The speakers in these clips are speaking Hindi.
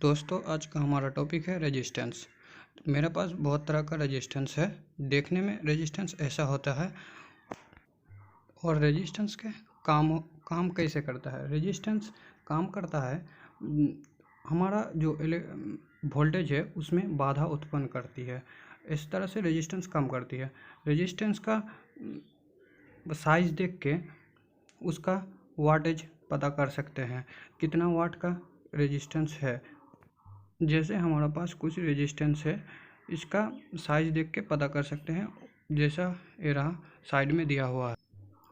दोस्तों, आज का हमारा टॉपिक है रेजिस्टेंस। मेरे पास बहुत तरह का रेजिस्टेंस है। देखने में रेजिस्टेंस ऐसा होता है और रेजिस्टेंस के काम कैसे करता है। रेजिस्टेंस काम करता है, हमारा जो वोल्टेज है उसमें बाधा उत्पन्न करती है। इस तरह से रेजिस्टेंस काम करती है। रेजिस्टेंस का साइज देख के उसका वाटेज पता कर सकते हैं, कितना वाट का रेजिस्टेंस है। जैसे हमारा पास कुछ रेजिस्टेंस है, इसका साइज देख के पता कर सकते हैं। जैसा ये रहा, साइड में दिया हुआ है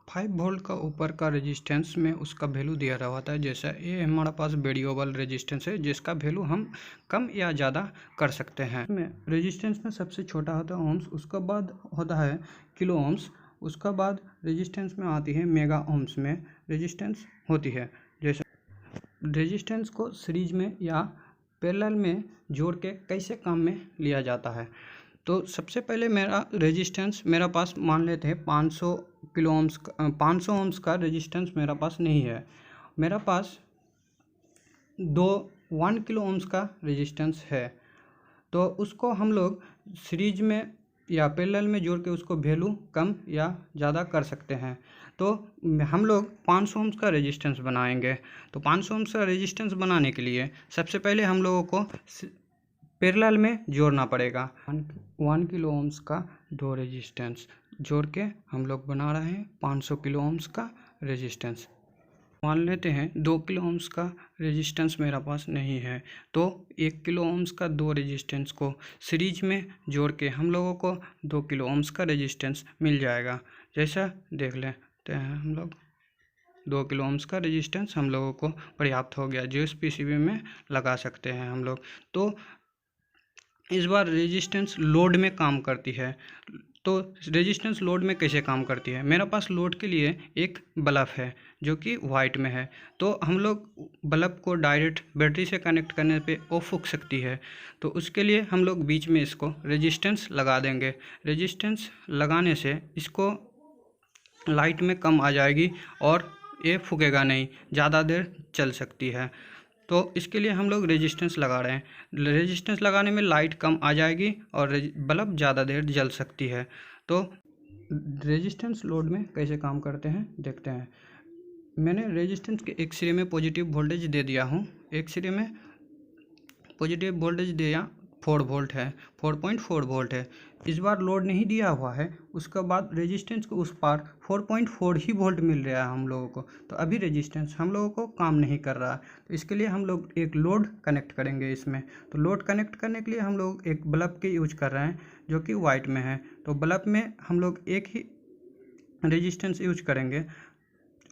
5 वोल्ट का ऊपर का रेजिस्टेंस में उसका वैल्यू दिया रहा होता है। जैसा ये हमारा पास वेरिएबल रेजिस्टेंस है, जिसका वैल्यू हम कम या ज़्यादा कर सकते हैं। में रेजिस्टेंस में सबसे छोटा होता है ओम्स, उसका बाद होता है किलो ओम्स, उसका बाद रेजिस्टेंस में आती है मेगा ओम्स में रेजिस्टेंस होती है। जैसे रेजिस्टेंस को सीरीज में या पैरेलल में जोड़ के कैसे काम में लिया जाता है। तो सबसे पहले मेरा रेजिस्टेंस मेरा पास मान लेते हैं 500 किलो ओम्स का, 500 ओम्स का रेजिस्टेंस मेरा पास नहीं है। मेरा पास 1 किलो ओम्स का रेजिस्टेंस है। तो उसको हम लोग सीरीज में या पैरेलल में जोड़ के उसको वैल्यू कम या ज़्यादा कर सकते हैं। तो हम लोग 500 ओम्स का रेजिस्टेंस बनाएंगे। तो 500 ओम्स का रेजिस्टेंस बनाने के लिए सबसे पहले हम लोगों को पैरेलल में जोड़ना पड़ेगा। 1 किलो ओम्स का 2 रेजिस्टेंस जोड़ के हम लोग बना रहे हैं 500 किलो ओम्स का रेजिस्टेंस। मान लेते हैं 2 किलो ओम्स का रेजिस्टेंस मेरा पास नहीं है, तो 1 किलो ओम्स का 2 रेजिस्टेंस को सीरीज में जोड़ के हम लोगों को 2 किलो ओम्स का रेजिस्टेंस मिल जाएगा। जैसा देख लेते हैं हम लोग, 2 किलो ओम्स का रेजिस्टेंस हम लोगों को पर्याप्त हो गया, जो इस पीसीबी में लगा सकते हैं हम लोग। तो इस बार रेजिस्टेंस लोड में काम करती है। तो रेजिस्टेंस लोड में कैसे काम करती है। मेरा पास लोड के लिए एक बल्ब है जो कि वाइट में है। तो हम लोग बल्ब को डायरेक्ट बैटरी से कनेक्ट करने पे वो फूक सकती है। तो उसके लिए हम लोग बीच में इसको रेजिस्टेंस लगा देंगे। रेजिस्टेंस लगाने से इसको लाइट में कम आ जाएगी और ये फूकेगा नहीं, ज़्यादा देर चल सकती है। तो इसके लिए हम लोग रेजिस्टेंस लगा रहे हैं। रेजिस्टेंस लगाने में लाइट कम आ जाएगी और बल्ब ज़्यादा देर जल सकती है। तो रेजिस्टेंस लोड में कैसे काम करते हैं देखते हैं। मैंने रेजिस्टेंस के एक सिरे में पॉजिटिव वोल्टेज दे दिया हूँ। एक सिरे में पॉजिटिव वोल्टेज दिया 4 वोल्ट है, 4.4 वोल्ट है। इस बार लोड नहीं दिया हुआ है, उसके बाद रेजिस्टेंस को उस पार 4.4 ही वोल्ट मिल रहा है हम लोगों को। तो अभी रेजिस्टेंस हम लोगों को काम नहीं कर रहा है। तो इसके लिए हम लोग एक लोड कनेक्ट करेंगे इसमें। तो लोड कनेक्ट करने के लिए हम लोग एक बल्ब के यूज कर रहे हैं जो कि वाइट में है। तो बल्ब में हम लोग एक ही रेजिस्टेंस यूज करेंगे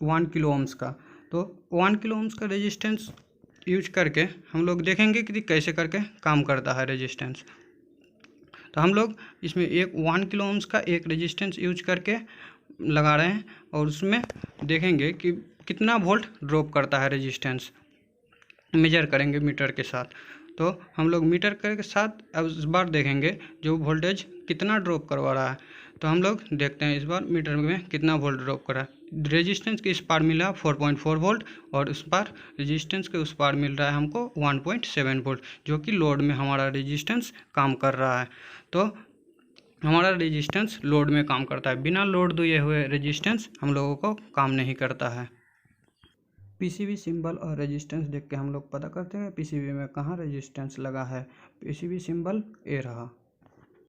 1 किलो ओम्स का। तो 1 किलो ओम्स का रेजिस्टेंस यूज करके हम लोग देखेंगे कि कैसे करके काम करता है रेजिस्टेंस। तो हम लोग इसमें 1 किलो ओम्स का एक रेजिस्टेंस यूज करके लगा रहे हैं और उसमें देखेंगे कि कितना वोल्ट ड्रॉप करता है रेजिस्टेंस। मेजर करेंगे मीटर के साथ। तो हम लोग मीटर के साथ अब इस बार देखेंगे जो वोल्टेज कितना ड्रॉप करवा रहा है। तो हम लोग देखते हैं इस बार मीटर में कितना वोल्ट ड्रॉप कर रहा है। रेजिस्टेंस के इस पार मिला 4.4 वोल्ट और उस पार रेजिस्टेंस के उस पार मिल रहा है हमको 1.7 वोल्ट, जो कि लोड में हमारा रेजिस्टेंस काम कर रहा है। तो हमारा रेजिस्टेंस लोड में काम करता है। बिना लोड दिए हुए रेजिस्टेंस हम लोगों को काम नहीं करता है। पीसीबी सिंबल और रेजिस्टेंस देख के हम लोग पता करते हैं पीसीबी में कहाँ रेजिस्टेंस लगा है। पीसीबी सिंबल ए रहा।